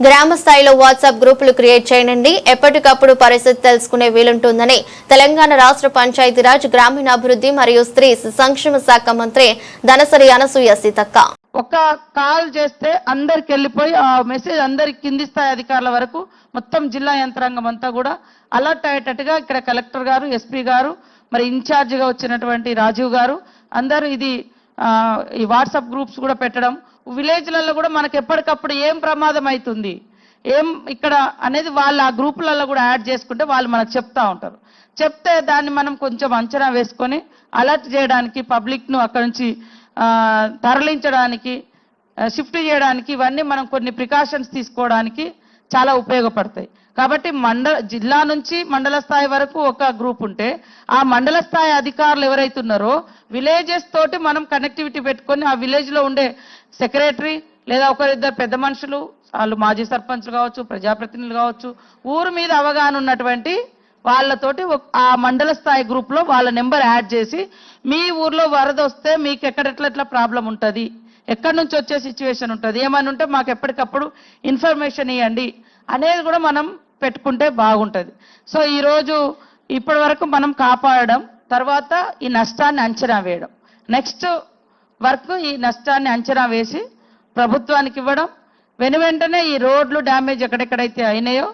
గ్రామ స్థాయిలో వాట్సాప్ గ్రూపులు క్రియేట్ చేయండి. ఎప్పటికప్పుడు పరిస్థితి తెలుసుకునే వీలుంటుందని తెలంగాణ రాష్ట్ర పంచాయతీరాజ్ గ్రామీణాభివృద్ధి మరియు స్త్రీ సంక్షేమ శాఖ మంత్రి ధనసరి అనసూయ సీతక్క ఒక కాల్ చేస్తే అందరికి వెళ్ళిపోయి ఆ మెసేజ్ అందరికి కింది స్థాయి అధికారుల వరకు మొత్తం జిల్లా యంత్రాంగం అంతా కూడా అలర్ట్ అయ్యేటట్టుగా ఇక్కడ కలెక్టర్ గారు, ఎస్పీ గారు, మరి ఇన్ఛార్జిగా వచ్చినటువంటి రాజీవ్ గారు అందరూ ఇది ఈ వాట్సాప్ గ్రూప్స్ కూడా పెట్టడం, విలేజ్లలో కూడా మనకు ఎప్పటికప్పుడు ఏం ప్రమాదం అవుతుంది ఏం ఇక్కడ అనేది వాళ్ళు ఆ గ్రూపులలో కూడా యాడ్ చేసుకుంటే వాళ్ళు మనకు చెప్తా ఉంటారు. చెప్తే దాన్ని మనం కొంచెం అంచనా వేసుకొని అలర్ట్ చేయడానికి, పబ్లిక్ను అక్కడ నుంచి తరలించడానికి, షిఫ్ట్ చేయడానికి ఇవన్నీ మనం కొన్ని ప్రికాషన్స్ తీసుకోవడానికి చాలా ఉపయోగపడతాయి. కాబట్టి జిల్లా నుంచి మండల స్థాయి వరకు ఒక గ్రూప్ ఉంటే ఆ మండల స్థాయి అధికారులు ఎవరైతే ఉన్నారో విలేజెస్ తోటి మనం కనెక్టివిటీ పెట్టుకొని ఆ విలేజ్లో ఉండే సెక్రటరీ లేదా ఒకరిద్దరు పెద్ద మనుషులు, వాళ్ళు మాజీ సర్పంచ్లు కావచ్చు, ప్రజాప్రతినిధులు కావచ్చు, ఊరు మీద అవగాహన ఉన్నటువంటి వాళ్ళతోటి ఆ మండల స్థాయి గ్రూప్లో వాళ్ళ నెంబర్ యాడ్ చేసి మీ ఊర్లో వరద వస్తే మీకు ఎట్లా ప్రాబ్లం ఉంటుంది, ఎక్కడి నుంచి వచ్చే సిచ్యువేషన్ ఉంటుంది, ఏమని ఉంటే మాకు ఎప్పటికప్పుడు ఇన్ఫర్మేషన్ ఇవ్వండి అనేది కూడా మనం పెట్టుకుంటే బాగుంటుంది. సో ఈరోజు ఇప్పటి వరకు మనం కాపాడడం, తర్వాత ఈ నష్టాన్ని అంచనా వేయడం, నెక్స్ట్ వర్క్ ఈ నష్టాన్ని అంచనా వేసి ప్రభుత్వానికి ఇవ్వడం, వెంటనే ఈ రోడ్లు డ్యామేజ్ ఎక్కడెక్కడైతే అయినాయో